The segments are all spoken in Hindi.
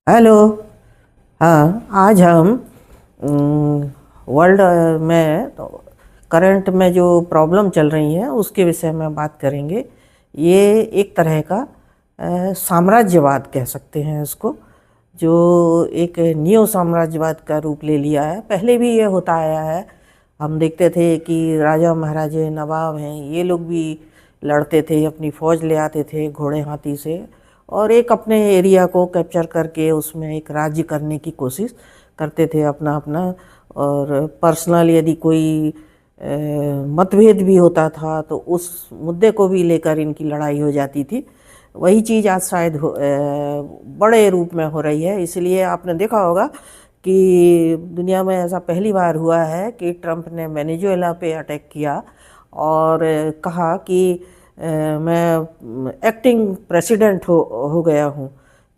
हेलो। हाँ, आज हम वर्ल्ड में तो करंट में जो प्रॉब्लम चल रही है उसके विषय में बात करेंगे। ये एक तरह का साम्राज्यवाद कह सकते हैं इसको, जो एक नियो साम्राज्यवाद का रूप ले लिया है। पहले भी ये होता आया है। हम देखते थे कि राजा महाराजे नवाब हैं, ये लोग भी लड़ते थे, अपनी फ़ौज ले आते थे घोड़े हाथी से, और एक अपने एरिया को कैप्चर करके उसमें एक राज्य करने की कोशिश करते थे अपना अपना। और पर्सनल यदि कोई मतभेद भी होता था तो उस मुद्दे को भी लेकर इनकी लड़ाई हो जाती थी। वही चीज़ आज शायद बड़े रूप में हो रही है। इसलिए आपने देखा होगा कि दुनिया में ऐसा पहली बार हुआ है कि ट्रंप ने वेनेजुएला पे अटैक किया और कहा कि मैं एक्टिंग प्रेसिडेंट हो गया हूँ।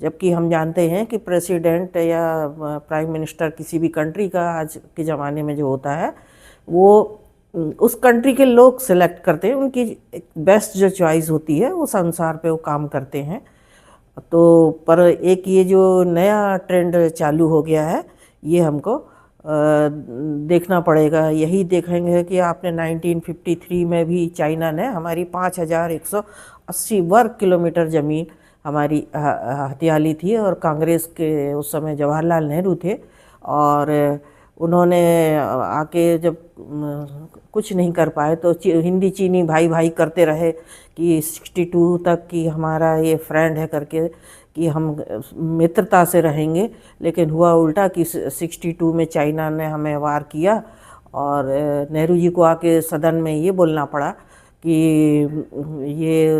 जबकि हम जानते हैं कि प्रेसिडेंट या प्राइम मिनिस्टर किसी भी कंट्री का आज के ज़माने में जो होता है वो उस कंट्री के लोग सिलेक्ट करते हैं, उनकी बेस्ट जो चॉइस होती है उस अनुसार पे वो काम करते हैं। तो पर एक ये जो नया ट्रेंड चालू हो गया है, ये हमको देखना पड़ेगा। यही देखेंगे कि आपने 1953 में भी चाइना ने हमारी 5180 वर्ग किलोमीटर ज़मीन हमारी हथिया ली थी, और कांग्रेस के उस समय जवाहरलाल नेहरू थे, और उन्होंने आके जब कुछ नहीं कर पाए तो हिंदी चीनी भाई भाई करते रहे कि 62 तक कि हमारा ये फ्रेंड है करके, कि हम मित्रता से रहेंगे। लेकिन हुआ उल्टा कि 62 में चाइना ने हमें वार किया, और नेहरू जी को आके सदन में ये बोलना पड़ा कि ये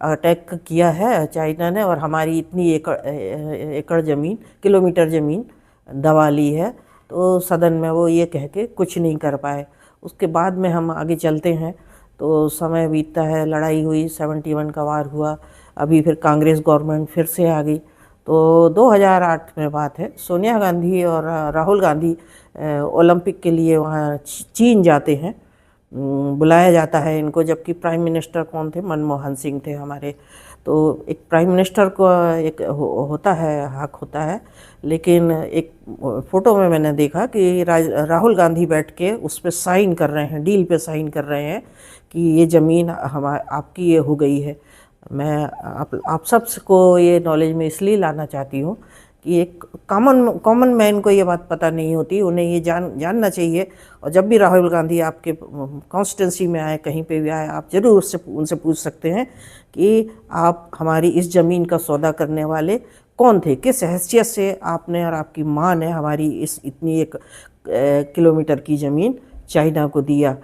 अटैक किया है चाइना ने और हमारी इतनी एकड़ ज़मीन, किलोमीटर ज़मीन दबा ली है। तो सदन में वो ये कह के कुछ नहीं कर पाए। उसके बाद में हम आगे चलते हैं तो समय बीतता है, लड़ाई हुई, 71 का वार हुआ, अभी फिर कांग्रेस गवर्नमेंट फिर से आ गई। तो 2008 में बात है, सोनिया गांधी और राहुल गांधी ओलंपिक के लिए वहाँ चीन जाते हैं। बुलाया जाता है इनको, जबकि प्राइम मिनिस्टर कौन थे? मनमोहन सिंह थे हमारे। तो एक प्राइम मिनिस्टर को एक होता है, हक होता है। लेकिन एक फ़ोटो में मैंने देखा कि राहुल गांधी बैठ के उस पर साइन कर रहे हैं, डील पे साइन कर रहे हैं कि ये ज़मीन आपकी ये हो गई है। मैं आप सबको ये नॉलेज में इसलिए लाना चाहती हूँ कि एक कॉमन मैन को ये बात पता नहीं होती, उन्हें ये जानना चाहिए। और जब भी राहुल गांधी आपके कॉन्स्टिट्यूंसी में आए, कहीं पे भी आए, आप ज़रूर उनसे पूछ सकते हैं कि आप हमारी इस ज़मीन का सौदा करने वाले कौन थे, किस हैसियत से आपने और आपकी माँ ने हमारी इस इतनी एक किलोमीटर की ज़मीन चाइना को दिया।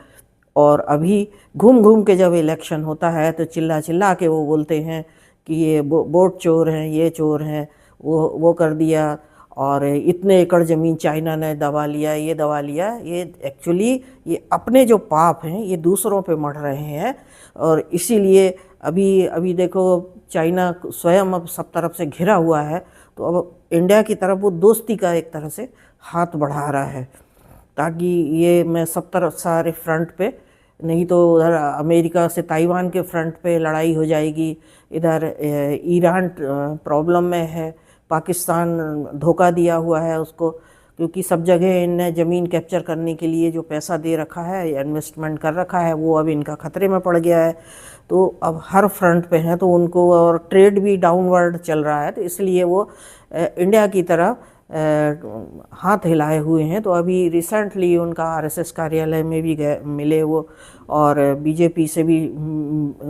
और अभी घूम घूम के जब इलेक्शन होता है तो चिल्ला चिल्ला के वो बोलते हैं कि ये वोट चोर हैं, ये चोर हैं, वो कर दिया, और इतने एकड़ ज़मीन चाइना ने दबा लिया, ये दबा लिया। ये एक्चुअली ये अपने जो पाप हैं ये दूसरों पे मढ़ रहे हैं। और इसीलिए अभी अभी देखो, चाइना स्वयं अब सब तरफ से घिरा हुआ है, तो अब इंडिया की तरफ वो दोस्ती का एक तरह से हाथ बढ़ा रहा है, ताकि ये मैं सब तरफ सारे फ्रंट पे, नहीं तो उधर अमेरिका से ताइवान के फ्रंट पे लड़ाई हो जाएगी, इधर ईरान प्रॉब्लम में है, पाकिस्तान धोखा दिया हुआ है उसको, क्योंकि सब जगह इनने ज़मीन कैप्चर करने के लिए जो पैसा दे रखा है, इन्वेस्टमेंट कर रखा है, वो अब इनका ख़तरे में पड़ गया है। तो अब हर फ्रंट पे हैं तो उनको, और ट्रेड भी डाउनवर्ड चल रहा है, तो इसलिए वो इंडिया की तरफ हाथ हिलाए हुए हैं। तो अभी रिसेंटली उनका आरएसएस कार्यालय में भी गए, मिले वो, और बीजेपी से भी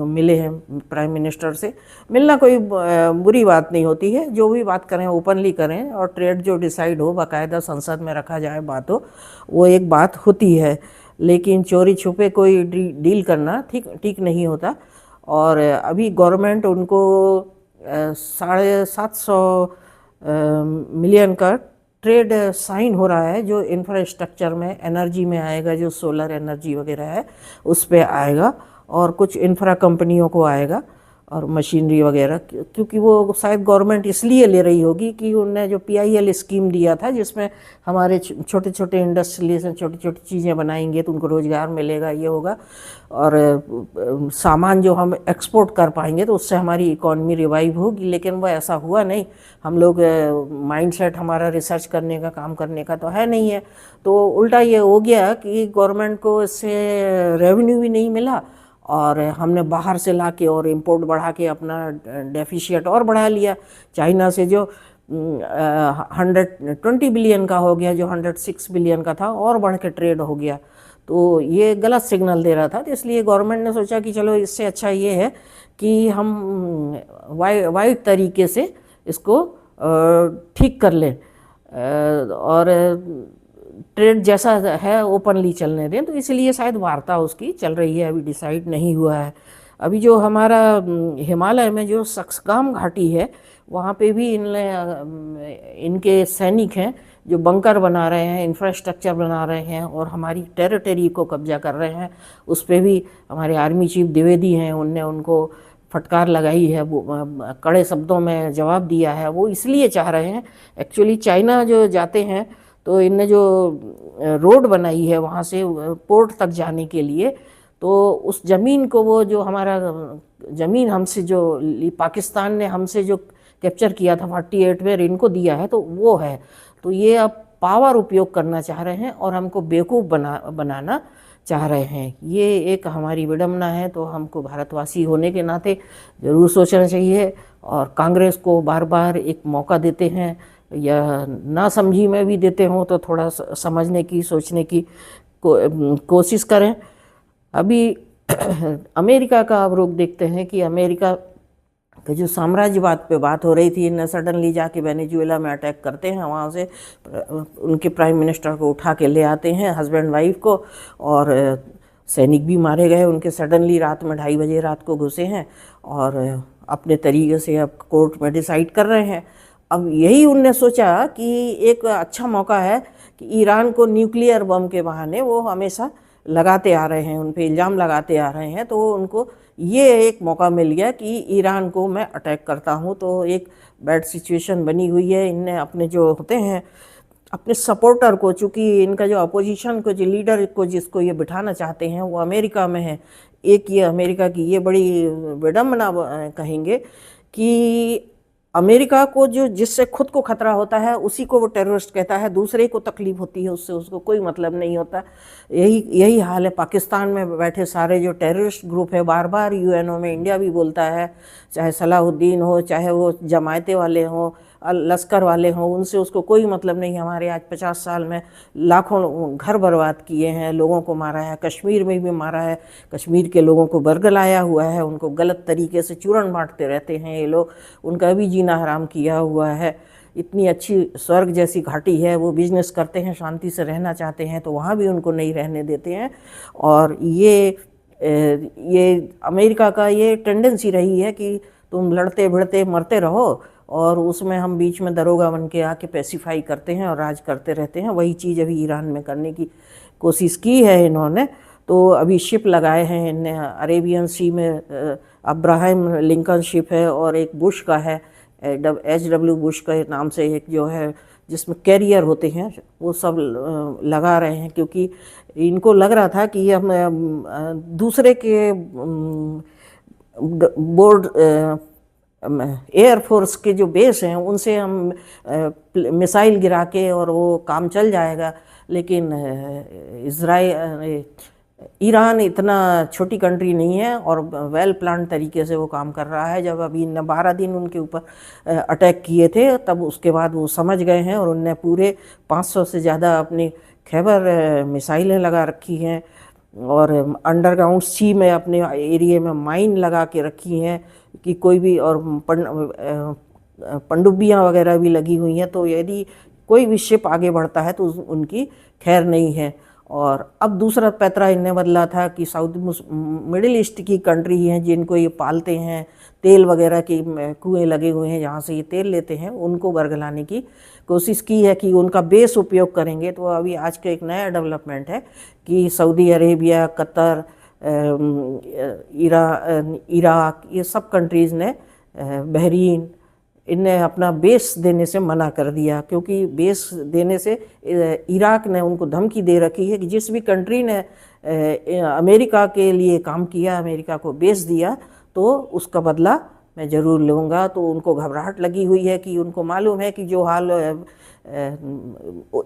मिले हैं, प्राइम मिनिस्टर से। मिलना कोई बुरी बात नहीं होती है, जो भी बात करें ओपनली करें, और ट्रेड जो डिसाइड हो बाकायदा संसद में रखा जाए बात हो, वो एक बात होती है। लेकिन चोरी छुपे कोई डील करना ठीक नहीं होता। और अभी गवर्नमेंट उनको 750 मिलियन का ट्रेड साइन हो रहा है, जो इंफ्रास्ट्रक्चर में, एनर्जी में आएगा, जो सोलर एनर्जी वगैरह है उस पे आएगा, और कुछ इंफ्रा कंपनियों को आएगा। और मशीनरी वगैरह, क्योंकि वो शायद गवर्नमेंट इसलिए ले रही होगी कि उनने जो PIL स्कीम दिया था जिसमें हमारे छोटे छोटे इंडस्ट्रियलिस्ट छोटी छोटी चीज़ें बनाएंगे तो उनको रोज़गार मिलेगा, ये होगा, और सामान जो हम एक्सपोर्ट कर पाएंगे तो उससे हमारी इकॉनमी रिवाइव होगी। लेकिन वो ऐसा हुआ नहीं। हम लोग माइंडसेट हमारा रिसर्च करने का, काम करने का तो है नहीं है, तो उल्टा ये हो गया कि गवर्नमेंट को इससे रेवेन्यू भी नहीं मिला और हमने बाहर से ला के और इंपोर्ट बढ़ा के अपना डेफिशिएट और बढ़ा लिया। चाइना से जो 120 बिलियन का हो गया, जो 106 बिलियन का था, और बढ़ के ट्रेड हो गया। तो ये गलत सिग्नल दे रहा था। तो इसलिए गवर्नमेंट ने सोचा कि चलो इससे अच्छा ये है कि हम वाइड तरीके से इसको ठीक कर लें और ट्रेड जैसा है ओपनली चलने दें। तो इसलिए शायद वार्ता उसकी चल रही है, अभी डिसाइड नहीं हुआ है। अभी जो हमारा हिमालय में जो सक्सगाम घाटी है वहाँ पे भी इनके सैनिक हैं जो बंकर बना रहे हैं, इंफ्रास्ट्रक्चर बना रहे हैं और हमारी टेरिटरी को कब्जा कर रहे हैं। उस पर भी हमारे आर्मी चीफ द्विवेदी हैं, उनने उनको फटकार लगाई है, वो कड़े शब्दों में जवाब दिया है। वो इसलिए चाह रहे हैं, एक्चुअली चाइना जो जाते हैं तो इनने जो रोड बनाई है वहाँ से पोर्ट तक जाने के लिए, तो उस ज़मीन को, वो जो हमारा ज़मीन हमसे जो पाकिस्तान ने हमसे जो कैप्चर किया था 48 में, इनको दिया है, तो वो है। तो ये अब पावर उपयोग करना चाह रहे हैं और हमको बेवकूफ़ बनाना चाह रहे हैं। ये एक हमारी विडंबना है। तो हमको भारतवासी होने के नाते ज़रूर सोचना चाहिए और कांग्रेस को बार बार एक मौका देते हैं या ना समझी में भी देते हों तो थोड़ा समझने की, सोचने की कोशिश करें। अभी अमेरिका का अब रुख देखते हैं कि अमेरिका के जो साम्राज्यवाद पे बात हो रही थी, इन्हें सडनली जाके वेनेजुएला में अटैक करते हैं, वहाँ से उनके प्राइम मिनिस्टर को उठा के ले आते हैं, हस्बैंड वाइफ को, और सैनिक भी मारे गए उनके। सडनली रात में 2:30 बजे रात को घुसे हैं और अपने तरीके से अब कोर्ट में डिसाइड कर रहे हैं। अब यही उनने सोचा कि एक अच्छा मौका है कि ईरान को न्यूक्लियर बम के बहाने वो हमेशा लगाते आ रहे हैं, उन पे इल्ज़ाम लगाते आ रहे हैं, तो उनको ये एक मौका मिल गया कि ईरान को मैं अटैक करता हूँ। तो एक बैड सिचुएशन बनी हुई है। इनने अपने जो होते हैं अपने सपोर्टर को, चूँकि इनका जो अपोजिशन को, जो लीडर को जिसको ये बिठाना चाहते हैं वो अमेरिका में है। एक ये अमेरिका की ये बड़ी विडंबना कहेंगे कि अमेरिका को जो जिससे खुद को खतरा होता है उसी को वो टेररिस्ट कहता है, दूसरे को तकलीफ होती है उससे उसको कोई मतलब नहीं होता। यही हाल है पाकिस्तान में बैठे सारे जो टेररिस्ट ग्रुप है। बार बार UNO में इंडिया भी बोलता है, चाहे सलाहुद्दीन हो, चाहे वो जमायते वाले हों, लश्कर वाले हों, उनसे उसको कोई मतलब नहीं। हमारे आज 50 साल में लाखों घर बर्बाद किए हैं, लोगों को मारा है, कश्मीर में भी मारा है, कश्मीर के लोगों को बरगलाया हुआ है, उनको गलत तरीके से चूरन बांटते रहते हैं ये लोग, उनका भी जीना हराम किया हुआ है। इतनी अच्छी स्वर्ग जैसी घाटी है, वो बिजनेस करते हैं, शांति से रहना चाहते हैं, तो वहाँ भी उनको नहीं रहने देते हैं। और ये अमेरिका का ये टेंडेंसी रही है कि तुम लड़ते भिड़ते मरते रहो और उसमें हम बीच में दरोगा बन के आके पैसिफाई करते हैं और राज करते रहते हैं। वही चीज़ अभी ईरान में करने की कोशिश की है इन्होंने। तो अभी शिप लगाए हैं इनने अरेबियन सी में, अब्राहम लिंकन शिप है और एक बुश का है, HW बुश के नाम से एक जो है जिसमें कैरियर होते हैं, वो सब लगा रहे हैं। क्योंकि इनको लग रहा था कि हम दूसरे के बोर्ड एयरफोर्स के जो बेस हैं उनसे हम मिसाइल गिरा के और वो काम चल जाएगा। लेकिन ईरान इतना छोटी कंट्री नहीं है और वेल प्लान तरीके से वो काम कर रहा है। जब अभी 12 दिन उनके ऊपर अटैक किए थे तब उसके बाद वो समझ गए हैं और उनने पूरे 500 से ज़्यादा अपनी खैबर मिसाइलें लगा रखी हैं और अंडरग्राउंड सी में अपने एरिया में माइन लगा के रखी हैं कि कोई भी, और पनडुब्बियाँ वगैरह भी लगी हुई हैं। तो यदि कोई भी शिप आगे बढ़ता है तो उनकी खैर नहीं है। और अब दूसरा पैतरा इन्हें बदला था कि मिडिल ईस्ट की कंट्री हैं जिनको ये पालते हैं, तेल वगैरह के कुएँ लगे हुए हैं जहाँ से ये तेल लेते हैं, उनको बरगलाने की कोशिश की है कि उनका बेस उपयोग करेंगे। तो अभी आज का एक नया डेवलपमेंट है कि सऊदी अरेबिया, कतर, इराक, ये सब कंट्रीज़ ने, बहरीन, इनने अपना बेस देने से मना कर दिया, क्योंकि बेस देने से इराक ने उनको धमकी दे रखी है कि जिस भी कंट्री ने अमेरिका के लिए काम किया, अमेरिका को बेस दिया, तो उसका बदला मैं ज़रूर लूँगा। तो उनको घबराहट लगी हुई है कि उनको मालूम है कि जो हाल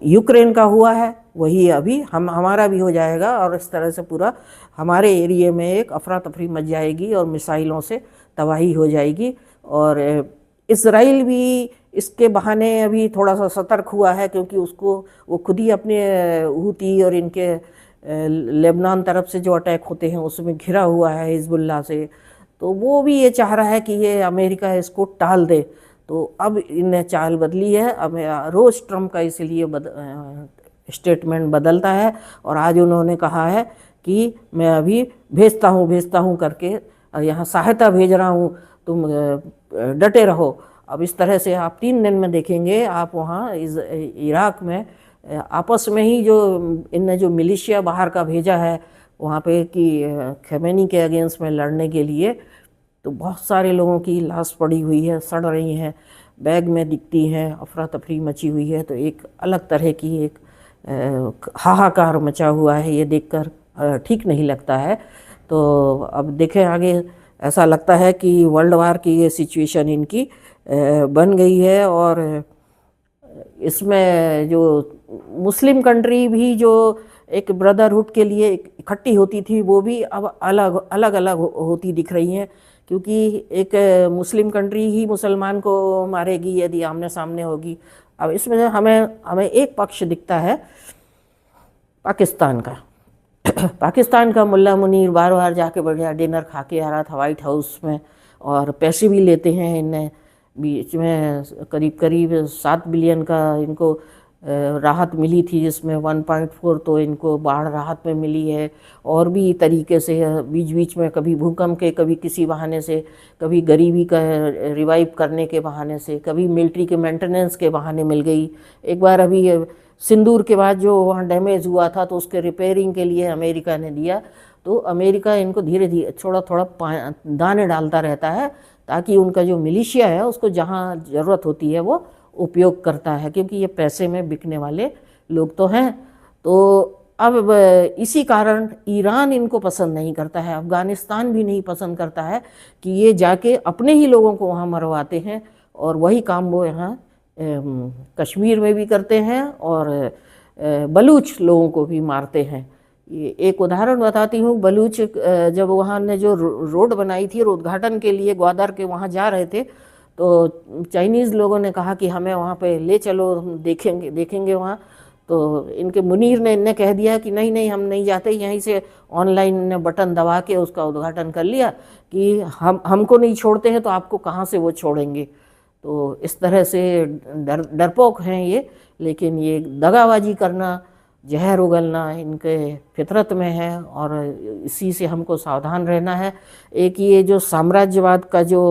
यूक्रेन का हुआ है वही अभी हमारा भी हो जाएगा, और इस तरह से पूरा हमारे एरिया में एक अफरा तफरी मच जाएगी और मिसाइलों से तबाही हो जाएगी। और इज़राइल भी इसके बहाने अभी थोड़ा सा सतर्क हुआ है, क्योंकि उसको वो खुद ही अपने हूती और इनके लेबनान तरफ से जो अटैक होते हैं उसमें घिरा हुआ है हिजबुल्लाह से। तो वो भी ये चाह रहा है कि ये अमेरिका इसको टाल दे। तो अब इन्हें चाल बदली है। अब रोज़ ट्रम्प का इसलिए स्टेटमेंट बदलता है, और आज उन्होंने कहा है कि मैं अभी भेजता हूँ करके यहाँ सहायता भेज रहा हूँ, तुम डटे रहो। अब इस तरह से आप 3 दिन में देखेंगे, आप वहाँ इराक में आपस में ही जो इनने जो मिलिशिया बाहर का भेजा है वहाँ पे कि खमेनी के अगेंस्ट में लड़ने के लिए, तो बहुत सारे लोगों की लाश पड़ी हुई है, सड़ रही हैं, बैग में दिखती हैं, अफरा तफरी मची हुई है। तो एक अलग तरह की एक हाहाकार मचा हुआ है, ये देखकर ठीक नहीं लगता है। तो अब देखें आगे, ऐसा लगता है कि वर्ल्ड वार की ये सिचुएशन इनकी बन गई है। और इसमें जो मुस्लिम कंट्री भी जो एक ब्रदरहुड के लिए इकट्ठी होती थी, वो भी अब अलग अलग होती दिख रही हैं, क्योंकि एक मुस्लिम कंट्री ही मुसलमान को मारेगी यदि आमने सामने होगी। अब इसमें हमें एक पक्ष दिखता है पाकिस्तान का। पाकिस्तान का मुल्ला मुनीर बार बार जाके बढ़िया डिनर खा के आ रहा था वाइट हाउस में, और पैसे भी लेते हैं। इनने बीच में करीब 7 बिलियन का इनको राहत मिली थी, जिसमें 1.4 तो इनको बाढ़ राहत में मिली है, और भी तरीके से बीच बीच में कभी भूकंप के, कभी किसी बहाने से, कभी गरीबी का रिवाइव करने के बहाने से, कभी मिलिट्री के मेंटेनेंस के बहाने मिल गई। एक बार अभी सिंदूर के बाद जो वहाँ डैमेज हुआ था तो उसके रिपेयरिंग के लिए अमेरिका ने दिया। तो अमेरिका इनको धीरे धीरे थोड़ा दाने डालता रहता है, ताकि उनका जो मिलिशिया है उसको जहाँ ज़रूरत होती है वो उपयोग करता है, क्योंकि ये पैसे में बिकने वाले लोग तो हैं। तो अब इसी कारण ईरान इनको पसंद नहीं करता है, अफ़गानिस्तान भी नहीं पसंद करता है कि ये जाके अपने ही लोगों को वहाँ मरवाते हैं, और वही काम वो यहाँ कश्मीर में भी करते हैं, और बलूच लोगों को भी मारते हैं। ये एक उदाहरण बताती हूँ। बलूच जब वहाँ ने जो रोड बनाई थी उद्घाटन के लिए, ग्वादर के वहाँ जा रहे थे, तो चाइनीज़ लोगों ने कहा कि हमें वहाँ पे ले चलो, हम देखेंगे वहाँ। तो इनके मुनीर ने इन्हें कह दिया कि नहीं हम नहीं जाते, यहीं से ऑनलाइन ने बटन दबा के उसका उद्घाटन कर लिया कि हमको नहीं छोड़ते हैं तो आपको कहाँ से वो छोड़ेंगे। तो इस तरह से डरपोक हैं ये, लेकिन ये दगाबाजी करना, जहर उगलना इनके फितरत में है, और इसी से हमको सावधान रहना है। एक ये जो साम्राज्यवाद का जो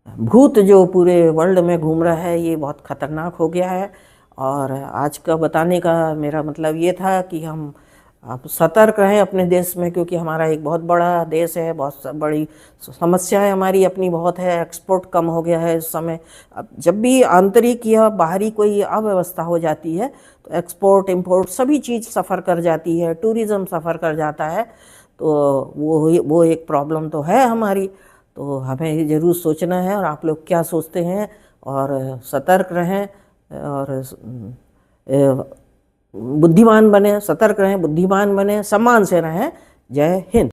भूत जो पूरे वर्ल्ड में घूम रहा है, ये बहुत ख़तरनाक हो गया है। और आज का बताने का मेरा मतलब ये था कि हम आप सतर्क रहें अपने देश में, क्योंकि हमारा एक बहुत बड़ा देश है, बहुत बड़ी समस्या है हमारी अपनी बहुत है। एक्सपोर्ट कम हो गया है इस समय। अब जब भी आंतरिक या बाहरी कोई अव्यवस्था हो जाती है तो एक्सपोर्ट इंपोर्ट सभी चीज़ सफ़र कर जाती है, टूरिज़्म सफ़र कर जाता है। तो वो एक प्रॉब्लम तो है हमारी। तो हमें ये ज़रूर सोचना है, और आप लोग क्या सोचते हैं, और सतर्क रहें, और बुद्धिमान बने, सतर्क रहें, बुद्धिमान बने, सम्मान से रहें। जय हिंद।